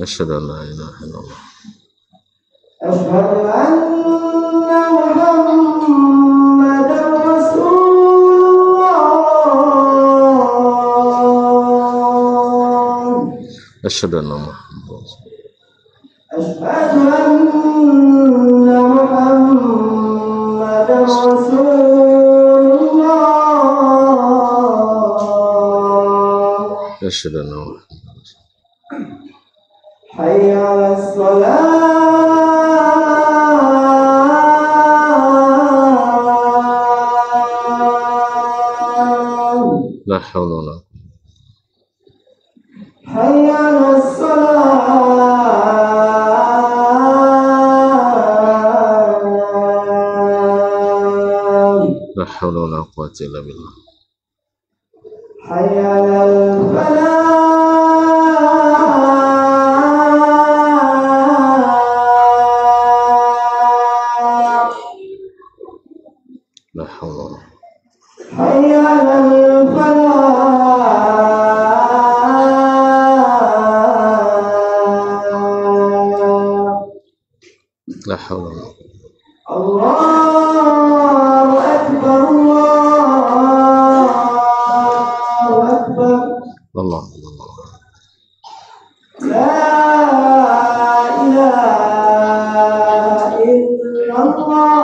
أشهد أن لا إله إلا الله. أشهد أن محمدا رسول الله. أشهد أن محمدا رسول الله. أشهد أن محمدا رسول الله. أشهد أن محمدا رسول الله. حي على الصلاة. لا حول ولا قوة. حي على الصلاة. لا حول ولا قوة إلا بالله. حي على الفلاح. لا حول ولا قوة. حي على الفلاح. لا حول ولا قوة. الله أكبر الله أكبر. الله لا إله إلا الله.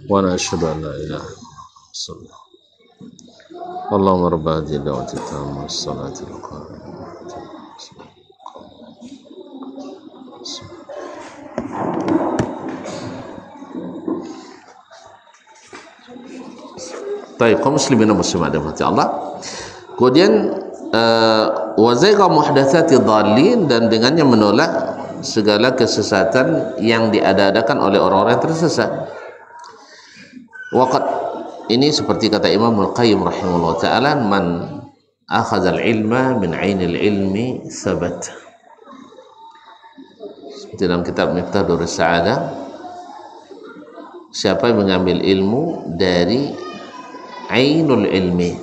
وأنا أشهد أن لا إله إلا الله. اللهم رب هذه الدعوة التامة والصلاة القائمة. Baik, kaum muslimin dan muslimat dirahmati Allah. Kemudian wa zaiqa muhdatsati dhallin, dan dengannya menolak segala kesesatan yang diada-adakan oleh orang-orang yang tersesat. Waqad, ini seperti kata Imam Al-Qayyim rahimahullah ta'ala, man akhadha al-ilma min 'ainil ilmi thabat. Seperti dalam kitab Miftah Durus Sa'adah, siapa yang mengambil ilmu dari ainul ilmi,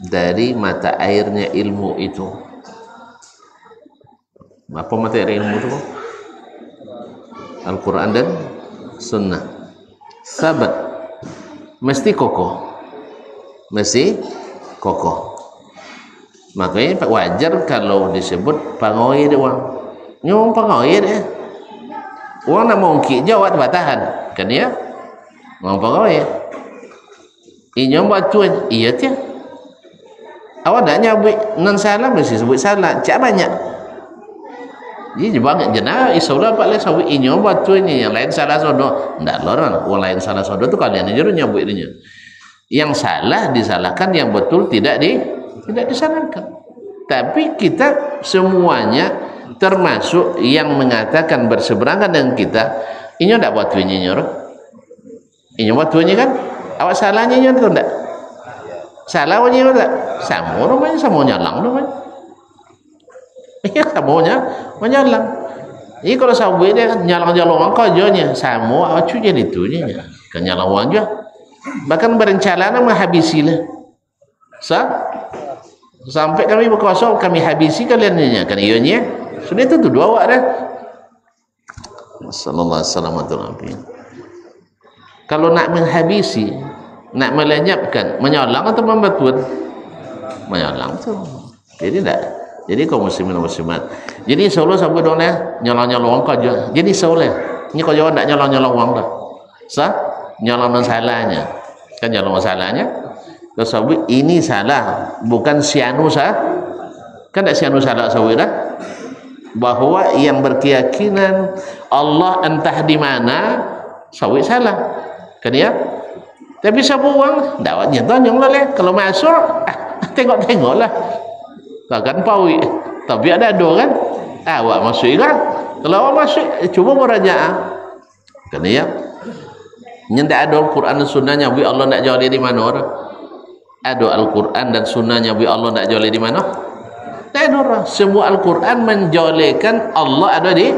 dari mata airnya ilmu itu. Apa mata air ilmu itu? Al-Quran dan Sunnah. Sabat, mesti kokoh, mesti kokoh. Makanya wajar kalau disebut pangoi dia orang. Nyong pangoi dia. Orang nak mungkin jawab batahan, kan ya? Orang pangoi. Inyong batuan, iya tiap. Awak dah nyabut non salah mesti sebut salah. Cak banyak. Jadi banyak jenah isolah pak le sawi inyong batuannya yang lain salah sodo. Ndak loran, orang lain salah sodo tu kalian aja nyabut dia. Yang salah disalahkan, yang betul tidak disalahkan. Tapi kita semuanya termasuk yang mengatakan berseberangan dengan kita. Inyong ndak batuannya nyor. Inyong batuannya kan? Awak salahnya nyor tu ndak? Salah wanya tak? Sama namanya, sama nyalang namanya. Iya, samanya menyalang. Ini kalau sahabat dia kan nyalang-nyalang kau jonya sama awak cuci itu nya. Kan nyalang wang juga. Bahkan berencana menghabisi lah. Sampai kami berkuasa kami habisi kalian nya. Kan ianya sudah itu dua awak dah. Sallallahu alaihi wasallam. Kalau nak menghabisi, nak melenyapkan, menyalang atau membetul? Menyalang tu. Jadi tak. Jadi kaum muslimin dan muslimat. Jadi seolah sampai dona nyalang-nyalang kau je. Jadi seolah ni kau jawab tak nyalang-nyalang wang dah. Sah? Nyalang masalahnya. Kan nyalang masalahnya. Kau sebut ini salah, bukan sianu sah. Kan tak sianu salah sebut dah. bahawa yang berkeyakinan Allah entah di mana sawit salah kan ya. Tapi siapa orang dakwahnya tanyang lah leh. Kalau masuk tengok-tengok lah takkan pawi tapi ada kan awak masuk kan. Kalau awak masuk cuba merajaah kan ya. Nyendak ada Al-Quran dan sunnahnya bi Allah nak jauh di mana orang. Ada Al-Quran dan sunnahnya bi Allah nak jauh di mana. Tak ada orang. Semua Al-Quran menjolehkan Allah ada di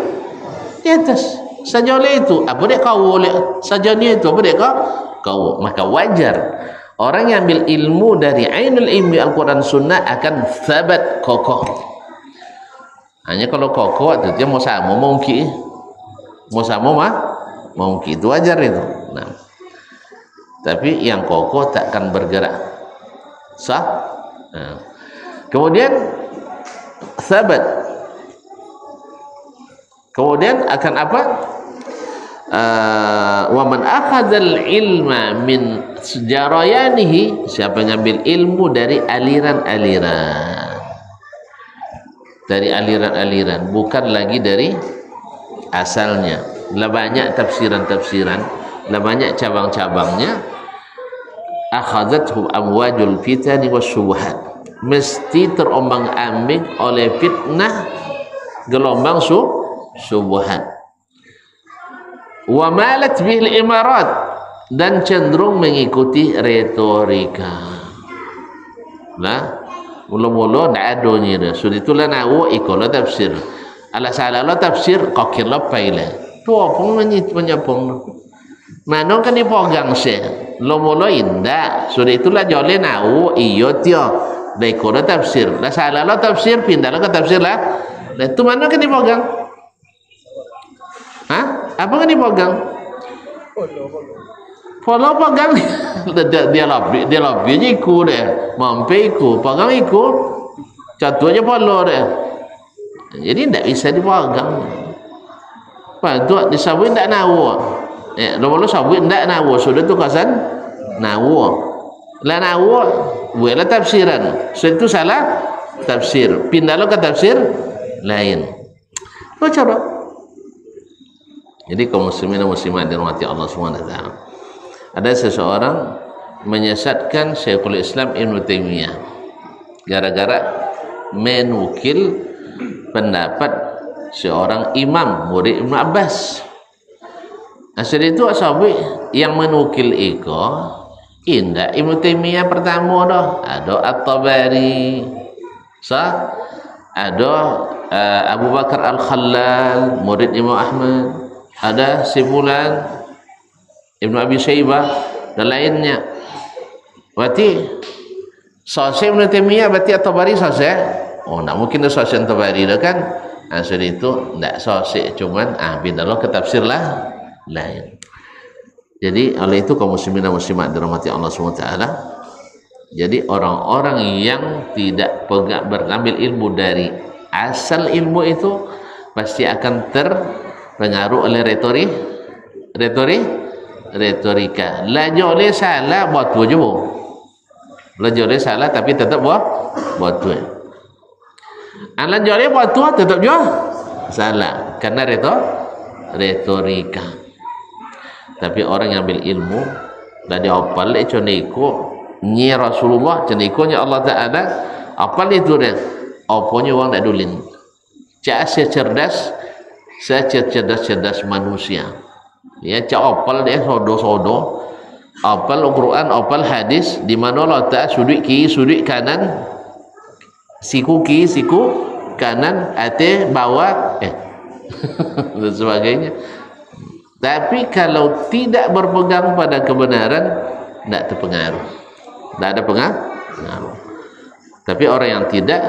atas. Sajoleh itu apa dia kau oleh sajanya itu apa dia kau. Maka wajar orang yang ambil ilmu dari ainul ilmi Al-Quran sunnah akan thabat kokoh. Hanya kalau kokoh itu dia mau sama mungkin mau sama mungkin itu wajar itu. Nah, tapi yang kokoh takkan bergerak sah. Nah. Kemudian thabat, kemudian akan apa? Wa man akhadzal ilma min jarayanihi, siapa yang ambil ilmu dari aliran-aliran bukan lagi dari asalnya. Lah banyak tafsiran-tafsiran, lah banyak cabang-cabangnya. Akhadzathu amwajul fitani wasyubhat, mesti terombang-ambing oleh fitnah, gelombang syubhat. Wa malat bihil imarat, dan cenderung mengikuti retorika. Nah, mula-mula tak ada ni dah. Sudah itulah nawa ikola tafsir. Ala salah tafsir qakir lapai lah. Tu apa menyapong. Mana kan dipegang se. Mula-mula indah. Sudah itulah jole nawa iyo tio. Dah ikola tafsir. La salah tafsir pindahlah ke tafsir lah. Dan tu mana kan dipegang? Hah? Apa kan dipegang? Follow pegang dia lebih ikut deh, mampu ikut, pegang ikut, jatuh aja follow deh. Jadi tidak bisa dipegang. Patut disabui tidak nawa. Lalu sabui tidak nawa, sudah tu kasan nawa. Lah nawa, buatlah tafsiran. So itu salah tafsir. Pindahlah ke tafsir lain. Apa cara? Jadi kaum muslimin dan muslimat dirahmati Allah SWT, ada seseorang menyesatkan Syekhul Islam Ibn Taimiyah gara-gara menukil pendapat seorang imam murid Ibn Abbas. Asal itu ashabi yang menukil itu indah Ibn Taimiyah pertama dah. Ada At-Tabari, ada Abu Bakar Al-Khallal murid Imam Ahmad, ada Sibulan Ibnu Abi Syaibah dan lainnya. Berarti sahih Ibnu Taimiyah berarti At-Tabari sahih. Oh, tak mungkin ada sahih At-Tabari dah kan. Asal itu tak sahih, cuman bidallah ke tafsir lah lain. Jadi oleh itu kaum muslimin dan muslimat dirahmati Allah SWT, jadi orang-orang yang tidak berambil ilmu dari asal ilmu itu pasti akan terpengaruh oleh retorika. Laju oleh salah buat tu je. Laju oleh salah tapi tetap buat tu. Laju oleh buat tu tetap je salah karena retorika. Tapi orang yang ambil ilmu dah dia hafal ceniko nyi Rasulullah, cenikonya Allah Taala, hafal itu dia. Apanya orang tak dulin. Cak cerdas manusia. Ya, cak hafal dia sodo-sodo. Hafal Al-Quran, hafal hadis, di mana Allah Taala sudut kiri, sudut kanan, siku kiri, siku kanan, atas, bawah, dan sebagainya. Tapi kalau tidak berpegang pada kebenaran, tidak terpengaruh. Tidak ada pengaruh. Tapi orang yang tidak,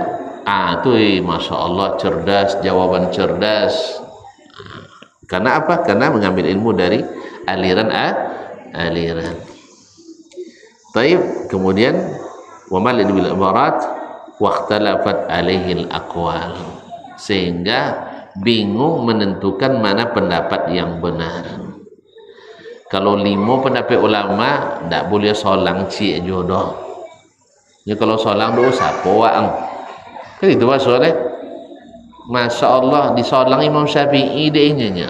tu Masya Allah cerdas, jawaban cerdas. Karena apa? Karena mengambil ilmu dari aliran. Taib, kemudian wa malid bil ibarat wa ikhtalafat alaihi al-aqwal, sehingga bingung menentukan mana pendapat yang benar. Kalau 5 pendapat ulama tak boleh solang cik jodoh. Ni kalau solang tu siapa wang? Kan itu maksudnya. Masya Allah disolang Imam Syafi'i dia nya.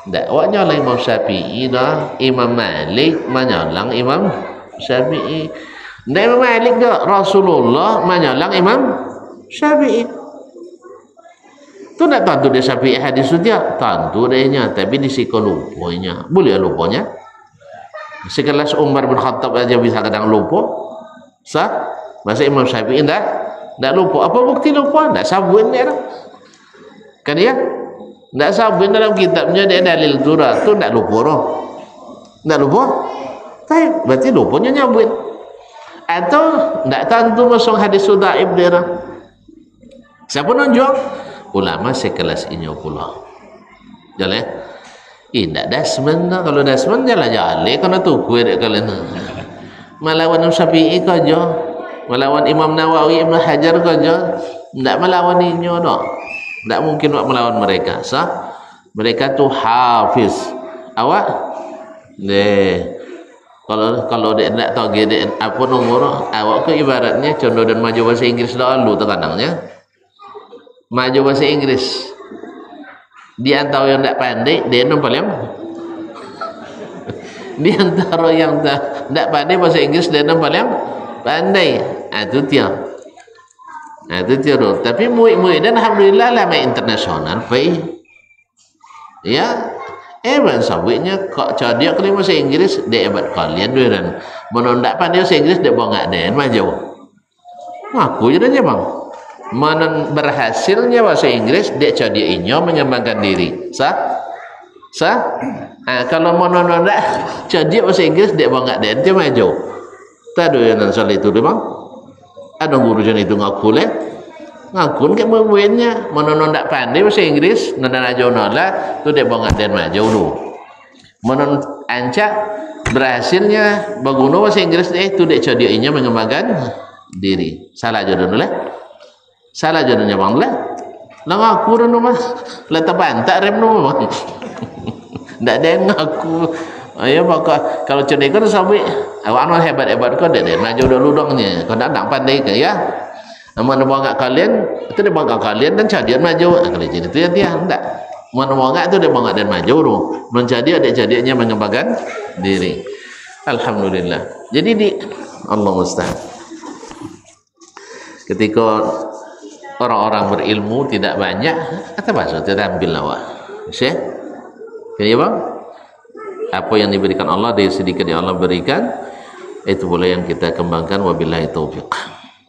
Tak awak nyolang Imam Syafi'i dah. Imam Malik menyolang Imam Syafi'i. Tak Imam Malik dah. Rasulullah menyolang Imam Syafi'i. Tu nak tentu dia Syafi'i hadis tu dia. Tentu dia nya. Tapi di siko lupanya. Boleh lupanya. Sekelas Umar bin Khattab aja bisa kadang lupa. Sah? Masa Imam Syafi'i tak lupa. Apa bukti lupa? Tak sabun dia lah. Kan ya? Tak sabun dalam kitabnya dia dalil turah tu tak lupa roh. Tak lupa? Tapi berarti lupanya nyabun. Atau tak tentu masuk hadis sudaib dia lah. Siapa nunjuk? Ulama sekelas ini pula. Jalan ya? Tak dasman lah. Kalau dasman jalan-jalan kena tukui dek kalian. Melawan Imam Syafi'i kaja. Melawan Imam Nawawi, Ibn Hajar kaja. Tak melawan inyo dah. Tak mungkin nak melawan mereka. Sah? Mereka tu hafiz. Awak? Kalau dia tak tahu dia apa nomor, awak ke ibaratnya contoh dan maju bahasa Inggris dahulu terkadangnya. Maju bahasa Inggris. Di antara yang tak pandai, dia nampak yang di antara yang tak pandai bahasa Inggris, dia nampak yang pandai. Itu dia. Itu dia. Tapi murid-murid dan alhamdulillah lah main internasional. Baik. Ya. Evan sabitnya kok dia kalau bahasa Inggris dia hebat kalian dua dan menondak pandai bahasa Inggris dia bangga dan maju. Aku je aja bang. Menon berhasilnya bahasa Inggris dia jadi inyo menyembangkan diri. Sah? Kalau menondak jadi bahasa Inggris dia bangga dan dia maju. Tak ada yang salah itu dia bang. Ada guru jan itu ngaku leh. Ngakun ke muridnya menon tak pandai bahasa Inggris nanda nasional lah tu dia bangat dan maju dulu menon ancak berhasilnya berguna bahasa Inggris tu dia cadinya mengembangkan diri salah jodoh lah salah jodohnya bang lah ngaku dulu mah lah terbantak rem dulu bang tak ada ngaku ayo bakal kalau cedek kan sampai awak anu hebat-hebat kau dia maju dulu dongnya kau tak pandai ke ya mana bangga kalian itu dia bangga kalian dan cadian maju kalau jadi itu ya dia enggak mana bangga itu dia bangga dan maju dong menjadi adik-adiknya mengembangkan diri alhamdulillah jadi di Allah musta'an ketika orang-orang berilmu tidak banyak kata bahasa tidak ambil awak syekh ya bang apa yang diberikan Allah dari sedikit yang Allah berikan itu boleh yang kita kembangkan wabillahi taufiq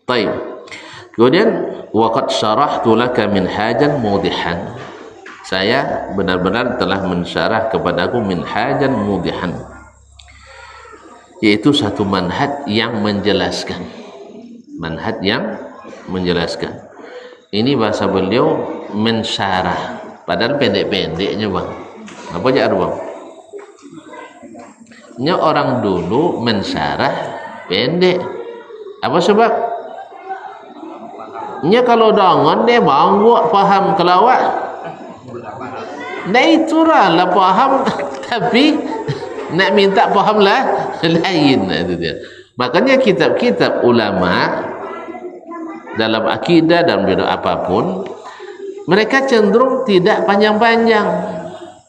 baik. Kemudian waqad syarahtu laka minhajan mudihan. Saya benar-benar telah mensyarah kepadaku minhajan mudihan. Yaitu satu manhaj yang menjelaskan. Manhaj yang menjelaskan. Ini bahasa beliau mensyarah. Padahal pendek-pendeknya bang. Apa aja bang? Nya orang dulu mensyarah pendek. Apa sebab? Nya kalau dangan dia banggu faham kelawat. Nah itulah lah faham tapi nak minta faham lah lain itu dia. Makanya kitab-kitab ulama dalam akidah dan bidang apapun mereka cenderung tidak panjang-panjang.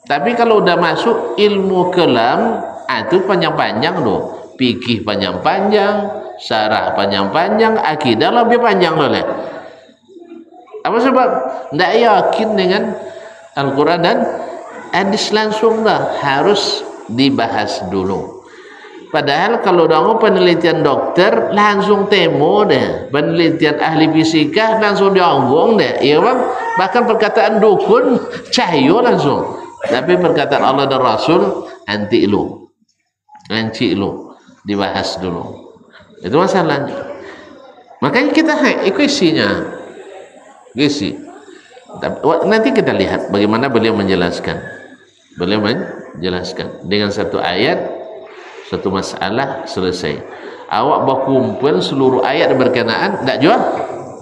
Tapi kalau udah masuk ilmu kalam itu panjang-panjang loh. Fikih panjang-panjang, syarah panjang-panjang, akidah lebih panjang loh leh. Apa sebab? Tidak yakin dengan Al-Quran dan hadis langsung dah harus dibahas dulu. Padahal kalau dong penelitian dokter langsung temo deh, penelitian ahli fisika langsung dianggong deh, iya bang. Bahkan perkataan dukun cahyo langsung. Tapi perkataan Allah dan Rasul anti lu dibahas dulu. Itu masalahnya. Makanya kita ikusinya. Gisi. Nanti kita lihat bagaimana beliau menjelaskan. Beliau menjelaskan dengan satu ayat, satu masalah selesai. Awak berkumpul seluruh ayat berkenaan, tak jual?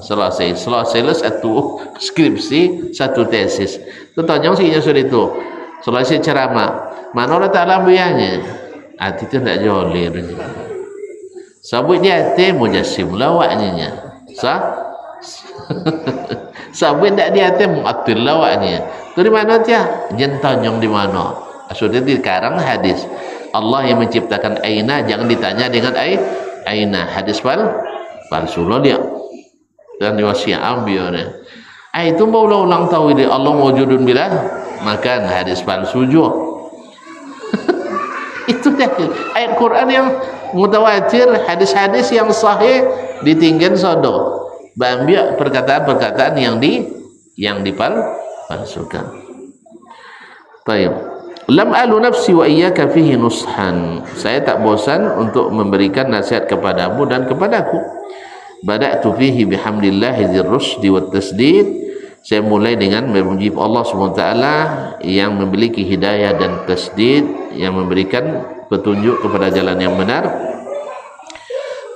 Selesai satu skripsi, satu tesis. Tu tanya sih sudah itu. Selesai ceramah. Mana Allah Taala biarnya? Hati itu tak jolir. Sabut dia hati mujassim lawaknya. Sah? Sampai ndak dia teh mu'attil lawaknya. Tu di mana dia? Jentanyong di mana? Maksudnya di karang hadis. Allah yang menciptakan aina jangan ditanya dengan aina. Hadis palsu lo dia. Dan diwasiat ambil ni. Itu mau ulang tahu ini Allah mawjudun bila makan hadis palsu juga. Itu dah ayat Quran yang mutawatir, hadis-hadis yang sahih ditinggal sodo. Ambil perkataan-perkataan yang dipalsukan. Baik. Lam alu nafsi wa iyyaka fihi nushan. Saya tak bosan untuk memberikan nasihat kepadamu dan kepadaku. Bada'tu fihi bihamdillahi dzir rusdi wat tasdid. Saya mulai dengan memuji Allah SWT yang memiliki hidayah dan tasdid, yang memberikan petunjuk kepada jalan yang benar.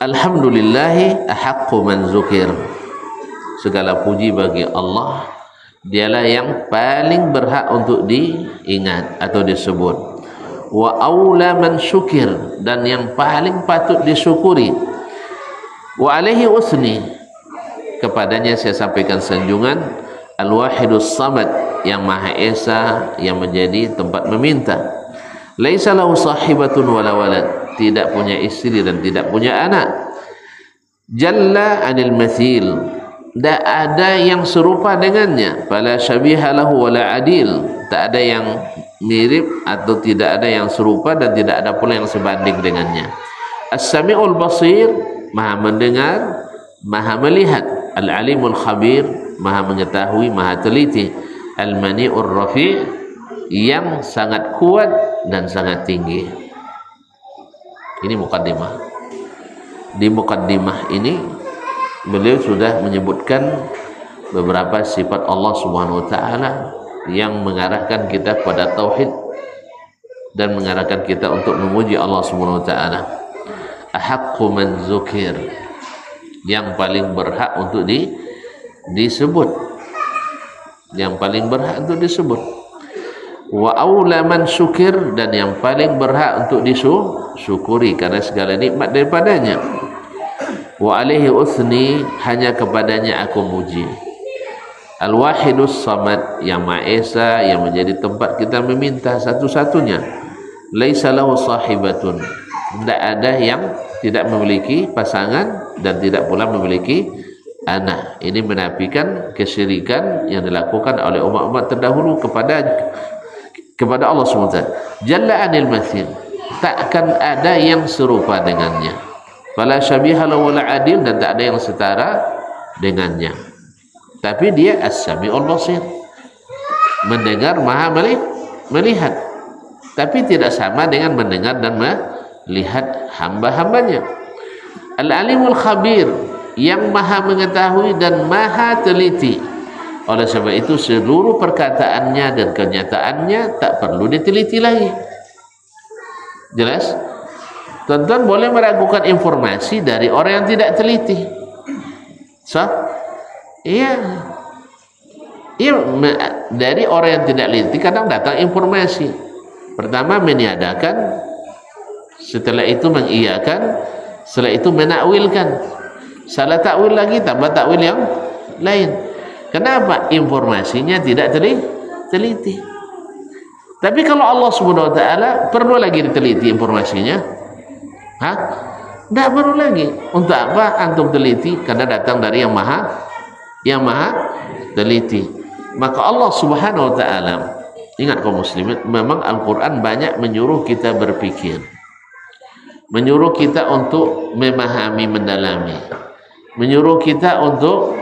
Alhamdulillahi ahaqqu man zukir. Segala puji bagi Allah, dialah yang paling berhak untuk diingat atau disebut. Wa aula man syukir, dan yang paling patut disyukuri. Wa alaihi usni, kepadanya saya sampaikan sanjungan. Al-Wahidus Samad, yang Maha Esa, yang menjadi tempat meminta. Laisa lahu sahibatun wala walad, tidak punya istri dan tidak punya anak. Jalla anil mathil, tak ada yang serupa dengannya. Fala syabiha lahu wala adil, tak ada yang mirip atau tidak ada yang serupa dan tidak ada pula yang sebanding dengannya. As-Sami'ul Basir, Maha mendengar, Maha melihat. Al-Alimul Khabir, Maha mengetahui, Maha teliti. Al-Mani'ur Rafi', yang sangat kuat dan sangat tinggi. Ini mukaddimah. Di mukaddimah ini beliau sudah menyebutkan beberapa sifat Allah Subhanahu wa taala yang mengarahkan kita kepada tauhid dan mengarahkan kita untuk memuji Allah Subhanahu wa taala. Ahaqqu man zukir, yang paling berhak untuk disebut, yang paling berhak untuk disebut. Wa aula man syukir, dan yang paling berhak untuk disyukuri karena segala nikmat daripadanya. Wa alaihi usni, hanya kepadanya aku muji. Al-Wahidus Samad, yang Maha Esa, yang menjadi tempat kita meminta satu-satunya. Laisa lahu sahibatun, tidak ada yang tidak memiliki pasangan dan tidak pula memiliki anak. Ini menafikan kesyirikan yang dilakukan oleh umat-umat terdahulu kepada Allah SWT. Jalla anil mathil, takkan ada yang serupa dengannya. Fala syabiha lahu wala adil, dan tak ada yang setara dengannya. Tapi dia As-Sami'ul Basir, mendengar, Maha melihat. Tapi tidak sama dengan mendengar dan melihat hamba-hambanya. Al-Alimul Khabir, yang Maha mengetahui dan Maha teliti. Oleh sebab itu seluruh perkataannya dan kenyataannya tak perlu diteliti lagi. Jelas? Tuan-tuan boleh meragukan informasi dari orang yang tidak teliti. Iya, dari orang yang tidak teliti kadang datang informasi. Pertama meniadakan, setelah itu mengiyakan, setelah itu menakwilkan. Salah takwil lagi, tambah takwil yang lain. Kenapa? Informasinya tidak teliti. Tapi kalau Allah Subhanahu wa taala, perlu lagi diteliti informasinya? Tidak perlu lagi. Untuk apa antum teliti? Karena datang dari yang maha teliti. Maka Allah Subhanahu wa taala, ingat kaum muslimin, memang Al-Quran banyak menyuruh kita berpikir, menyuruh kita untuk memahami, mendalami, menyuruh kita untuk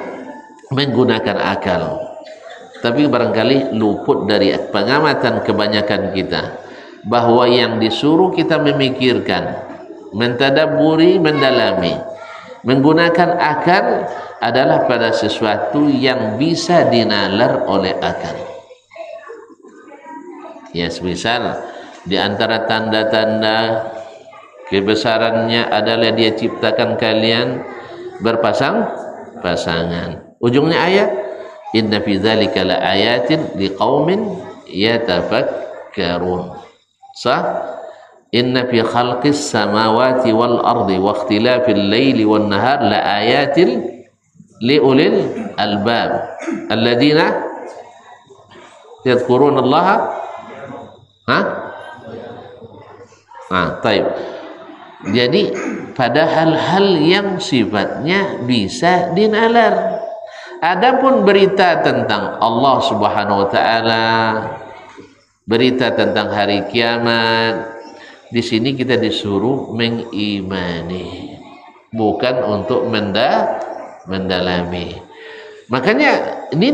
menggunakan akal. Tapi barangkali luput dari pengamatan kebanyakan kita bahwa yang disuruh kita memikirkan, mentadabburi, mendalami, menggunakan akal adalah pada sesuatu yang bisa dinalar oleh akal. Ya, semisal di antara tanda-tanda kebesarannya adalah dia ciptakan kalian pasangan. Ujungnya ayat, inna fi dzalika la ayatin liqaumin yatafakkarun. Sah? Inna fi khalqis samawati wal ardi wa ikhtilafil laili wan nahar la ayatin liulil albab alladzina yadhkuruna Allah. Taib. Jadi pada hal-hal yang sifatnya bisa dinalar. Adapun berita tentang Allah Subhanahu wa taala, berita tentang hari kiamat, di sini kita disuruh mengimani, bukan untuk mendalami. Makanya ini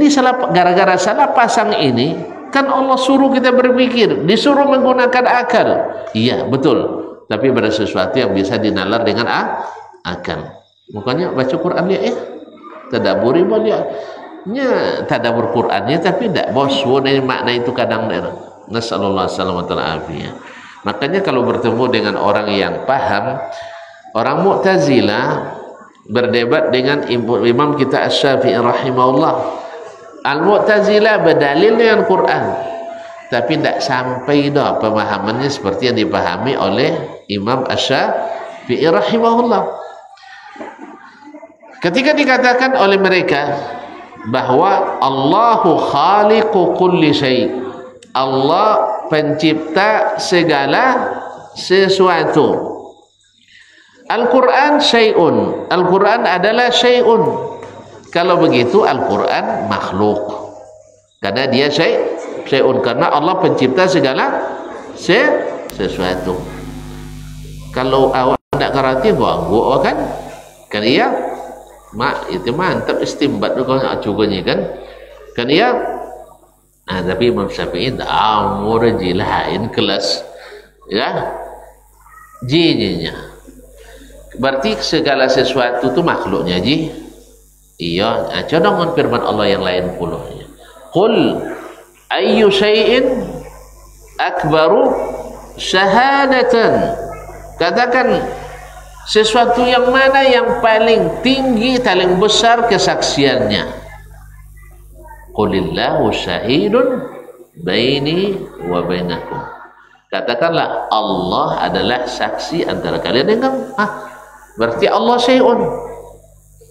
gara-gara salah pasang ini, kan Allah suruh kita berpikir, disuruh menggunakan akal. Iya, betul. Tapi pada sesuatu yang bisa dinalar dengan akal. Makanya baca Quran dia tadaburi boleh. Nya tadabur Qurannya tapi tidak boswo dari makna itu kadang nasallallahu alaihi wasallam. Makanya kalau bertemu dengan orang yang paham, orang Mu'tazilah berdebat dengan imam kita Asy-Syafi'i rahimahullah. Al-Mu'tazilah berdalil dengan Quran, tapi tidak sampai dah pemahamannya seperti yang dipahami oleh Imam Asy-Syafi'i rahimahullah. Ketika dikatakan oleh mereka bahwa Allahu khaliqu kulli syai', Allah pencipta segala sesuatu. Al-Quran syai'un, Al-Quran adalah syai'un. Kalau begitu Al-Quran makhluk, karena dia syai'un, karena Allah pencipta segala sesuatu. Kalau awak tidak ngerti gua kan iya itu mantap istimbat tu kau acuganya kan iya. Tapi Imam Syafi'i amur jilain kelas ya jinya. Berarti segala sesuatu itu makhluknya ji. Iya, contoh firman Allah yang lain pula. Qul ayyu syai'in akbaru syahadatan. Katakan sesuatu yang mana yang paling tinggi, paling besar kesaksiannya. Qulillahu syahidun baini wa bainakum. Katakanlah Allah adalah saksi antara kalian dengan berarti Allah syai'un.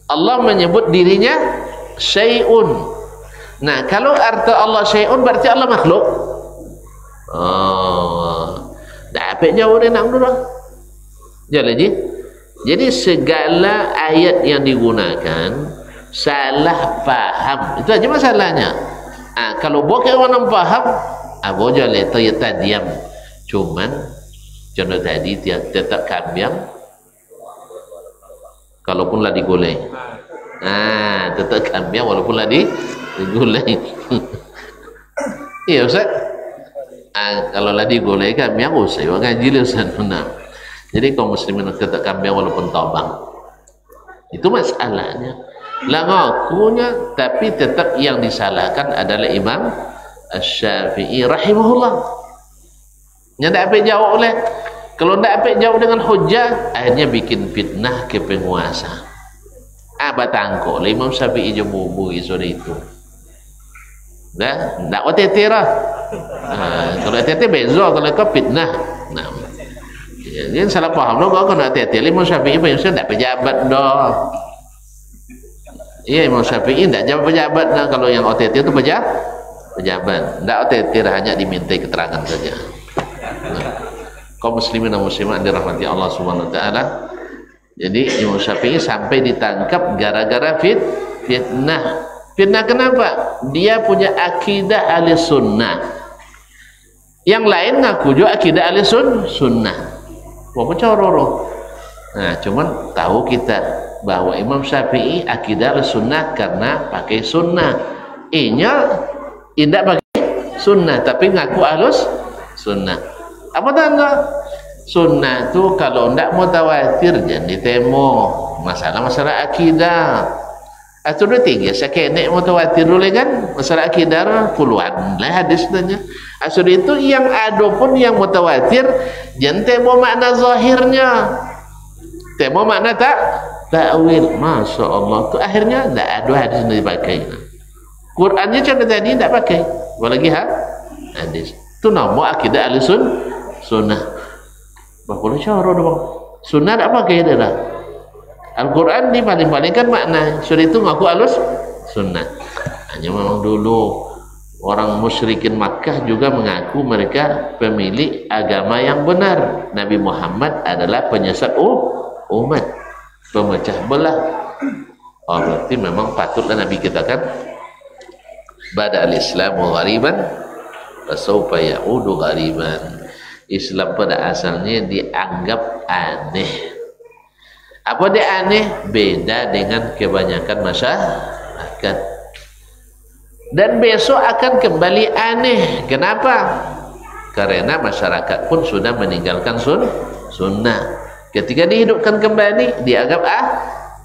Allah menyebut dirinya syai'un. Nah, kalau arti Allah syai'un berarti Allah makhluk. Dapat jauh dia nak dulu. Jadi segala ayat yang digunakan salah paham. Itu aja masalahnya. Kalau bukan orang paham, boleh kita diam. Cuman contoh tadi tetap kambiang kalaupun lah digulai. Tetap kambiang walaupun lah digulai. Iya Ustaz. Kalau lah digulai kambiang usai ngaji le Ustaz. Jadi kaum muslimin tetap kambiang walaupun tobang. Itu masalahnya. Lah ngakunya tapi tetap yang disalahkan adalah Imam Asy-Syafi'i rahimahullah. Yang tak apa jawab oleh, kalau tak apa jawab dengan hujah, akhirnya bikin fitnah ke penguasa. Batangko lah Imam Syafi'i je bubu isu itu. Dah, tak OTT lah. Kalau OTT beza, kalau kau fitnah. Jadi salah faham lo kalau nak OTT Imam Syafi'i tak pejabat dah. Iya, Imam Syafi'i tak jawab pejabat dah. Kalau yang OTT itu pejabat. Tak OTT hanya dimintai keterangan saja. Kaum muslimin dan muslimat dirahmati Allah Subhanahu wa taala. Jadi Imam Syafi'i sampai ditangkap gara-gara fitnah. Fitnah kenapa? Dia punya akidah ahli sunnah. Yang lain ngaku juga akidah ahli sunnah. Apa cororo? Cuman tahu kita bahwa Imam Syafi'i akidah ahli sunnah karena pakai sunnah. Tidak pakai sunnah tapi ngaku ahlus sunnah. Apa tanda? Sunnah tu kalau tidak mutawatir jangan ditemo. Masalah akidah. Atau dua tiga sekenek mutawatir dulu kan? Masalah akidah puluhan lah hadis tanya. Asal itu yang ada pun yang mutawatir jangan temo makna zahirnya. Temo makna takwil. Masya Allah tu akhirnya tidak ada hadis yang dipakai. Qurannya contoh tadi tidak pakai. Apalagi hadis. Itu nama akidah ahli sunnah. Bapak cara dong. Sunnah tak pakai dia dah. Al-Quran dipaling-palingkan makna. Sudah itu ngaku alus sunnah. Hanya memang dulu orang musyrikin Makkah juga mengaku mereka pemilik agama yang benar. Nabi Muhammad adalah penyesat umat, pemecah belah. Oh, berarti memang patutlah Nabi kita kan bada al-islamu ghariban fasawfa ya'udu ghariban. Islam pada asalnya dianggap aneh. Apa dia aneh? Beda dengan kebanyakan masyarakat. Dan besok akan kembali aneh. Kenapa? Karena masyarakat pun sudah meninggalkan sunnah. Ketika dihidupkan kembali, dianggap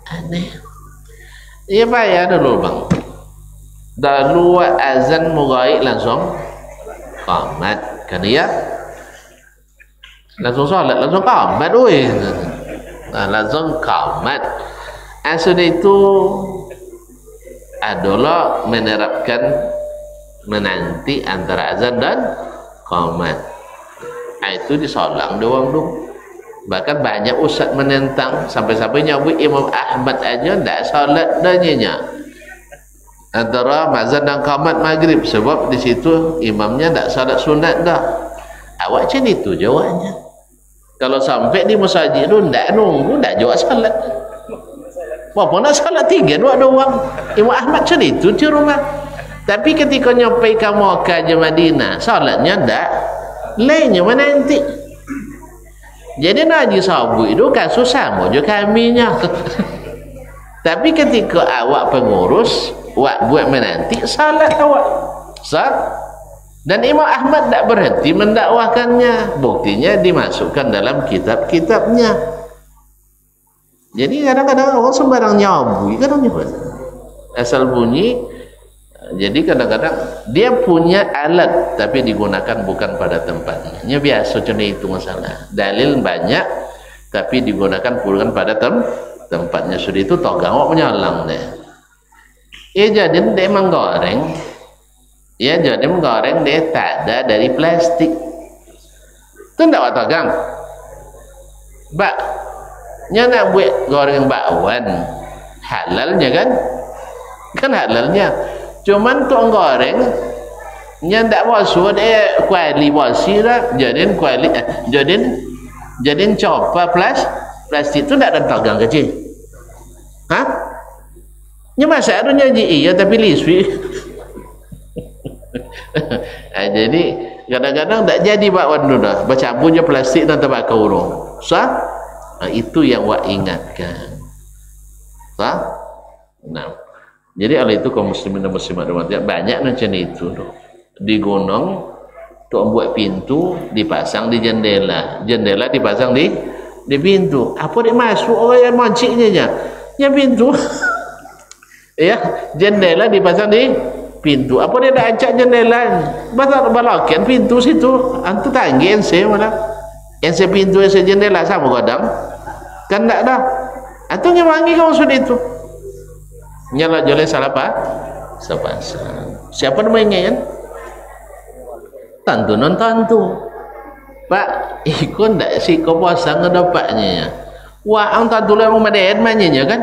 aneh. Iya Pak ya dulu bang. Dulu azan mughaib langsung qamat. Kan ya? Langsung sholat, langsung qamat. Langsung qamat. Sudah itu adalah menerapkan menanti antara azan dan qamat. Itu disolang doang dong. Bahkan banyak ustaz menentang sampai-sampai nyebut Imam Ahmad aja tidak solat danyanya antara azan dan qamat maghrib, sebab di situ imamnya tidak solat sunat dah. Awak macam itu jawabnya. Kalau sampai di masjid itu tidak nunggu, tidak jawab salat. Apa nak salat 3 2 doang. Imam Ahmad macam itu di rumah. Tapi ketika nyampai ke Makkah je Madinah, salatnya tidak. Lainnya menanti. Jadi Nabi Sabu itu kasus sama je kaminya. Tapi ketika awak pengurus, awak buat menanti, salat awak. Sah. Dan Imam Ahmad tak berhenti mendakwahkannya. Buktinya dimasukkan dalam kitab-kitabnya. Jadi kadang-kadang orang sembarang nyambui, kadang asal bunyi. Jadi kadang-kadang dia punya alat tapi digunakan bukan pada tempatnya. Ini biasa macam itu masalah. Dalil banyak tapi digunakan bukan pada tempatnya. Sudah itu toh gawak menyalang deh. Jadi dia menggoreng. Ya, jadi menggoreng dia tak ada dari plastik. Itu tidak waktu gang. Bak, nya nak buat goreng bakwan, halalnya kan? Kan halalnya. Cuman tu goreng, nya tak basuh dia kuali basi lah. Jadiin kuali, jadiin coba plastik tu tidak ada tagang kecil. Hah? Nya masa adunya iya tapi liswi. Jadi kadang-kadang tak jadi bakwan tu dah, bercampur je plastik dan tembakau tu. Sah? Itu yang wak ingatkan. Sah? Nah, jadi oleh itu kaum muslimin dan muslimat banyak macam itu tu. Di gunung tu buat pintu dipasang di jendela, jendela dipasang di pintu. Apa dia masuk orang yang manciknya je? Ya pintu. Ya, jendela dipasang di pintu. Apa dia dah acak jendela? Balakan pintu situ. Antu tanggi NC mana? NC pintu NC jendela sama kadang. Kan tak dah. Antu ngewangi kau sudah itu. Nyala joleh salah apa? Sepasang. Siapa namanya kan? Tantu non tantu. Pak, ikut tak si kau pasang ngedapatnya. Wah, ang tantu lah rumah dia mananya kan?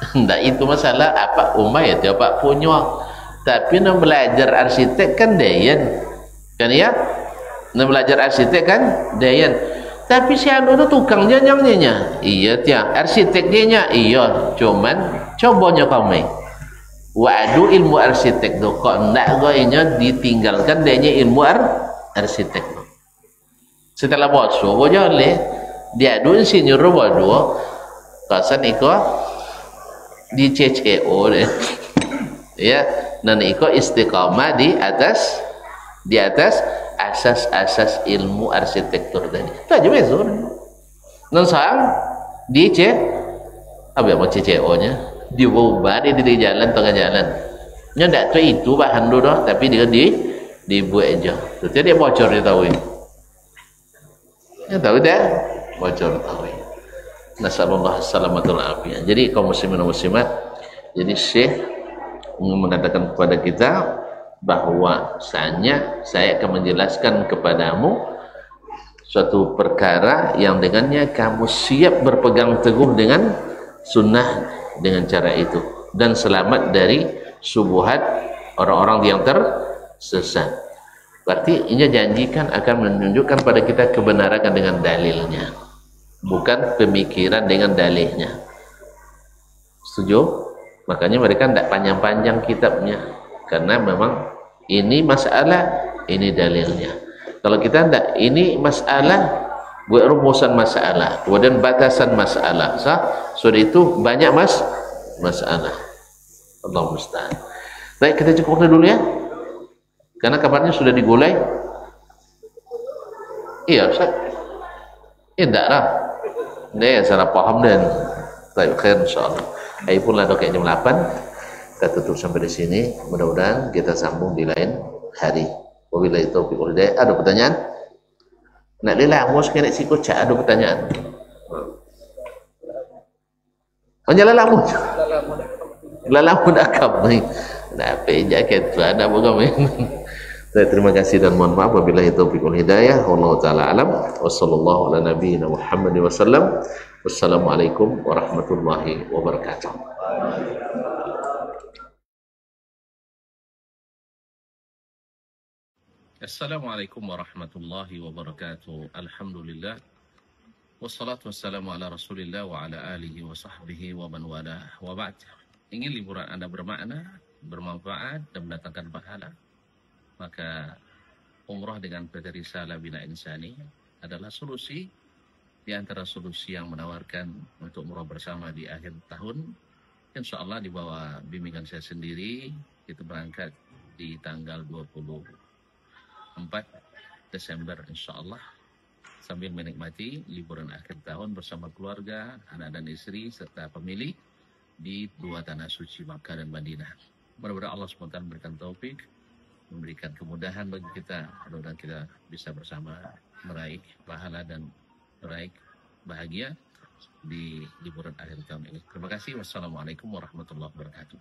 Tak itu masalah apa umah ya tiap punya. Tapi nak belajar arsitek kan dayan. Kan ya? Nak belajar arsitek kan dayan. Tapi si anu tu tukang janjangnya. Iya tiang, arsiteknya iya. Cuman cobanya kami. Waduh ilmu arsitek tu kok ndak goinya ditinggalkan danya ilmu arsitek tu. Setelah bosu boleh dia adu insinyur bodoh. Kasan iko di CCO deh. Ya, dan iko istiqamah di atas asas-asas ilmu arsitektur tadi. Itu aja besok. Non sang di apa yang CCO nya diubah di jalan tengah jalan. Nya ndak tu itu bahan dulu tapi dia dibuat aja. Jadi dia bocor dia tahu. Ya tahu dah bocor tahu. Nasallallahu salamatul afiyah. Jadi kaum muslimin dan muslimat, jadi Syekh mengatakan kepada kita bahwasanya saya akan menjelaskan kepadamu suatu perkara yang dengannya kamu siap berpegang teguh dengan sunnah dengan cara itu dan selamat dari syubhat orang-orang yang tersesat. Berarti ini janjikan akan menunjukkan pada kita kebenaran dengan dalilnya, bukan pemikiran dengan dalilnya. Setuju? Makanya mereka tidak panjang-panjang kitabnya, karena memang ini masalah, ini dalilnya. Kalau kita tidak, ini masalah, buat rumusan masalah, kemudian batasan masalah, sudah itu banyak masalah. Allah musta'an. Baik, kita cukupkan dulu ya, karena kabarnya sudah digulai. Iya Ustaz, tidak lah, ini salah paham dan baik, khair insyaAllah. Ayo pun lah kayak jam 8 kita tutup sampai di sini. Mudah-mudahan kita sambung di lain hari. Wabillahi taufiq wal hidayah. Ada pertanyaan? Nak lelamu sekali si kocak ada pertanyaan. Hanya lelamu. Lelamu dah kami. Nah, peja ketu ada bukan main. Terima kasih dan mohon maaf. Wabillahi taufiq wal hidayah. Wallahu taala alam. Wassallallahu ala nabiyyina Muhammad wasallam. Wassalamualaikum warahmatullahi wabarakatuh. Assalamualaikum warahmatullahi wabarakatuh. Alhamdulillah. Wassalatu wassalamu ala rasulillah wa ala alihi wa sahbihi wa man wala wa ba'd. Ingin liburan Anda bermakna, bermanfaat dan mendatangkan pahala, maka umrah dengan PT Risalah Bina Insani adalah solusi di antara solusi yang menawarkan untuk umrah bersama di akhir tahun. Insya Allah di bawah bimbingan saya sendiri, kita berangkat di tanggal 24 Desember insya Allah, sambil menikmati liburan akhir tahun bersama keluarga, anak dan istri serta pemilih di dua tanah suci Makkah dan Madinah. Mudah-mudahan Allah SWT memberikan taufik, memberikan kemudahan bagi kita, mudah-mudahan kita bisa bersama meraih pahala dan meraih bahagia di liburan akhir tahun ini. Terima kasih. Wassalamualaikum warahmatullahi wabarakatuh.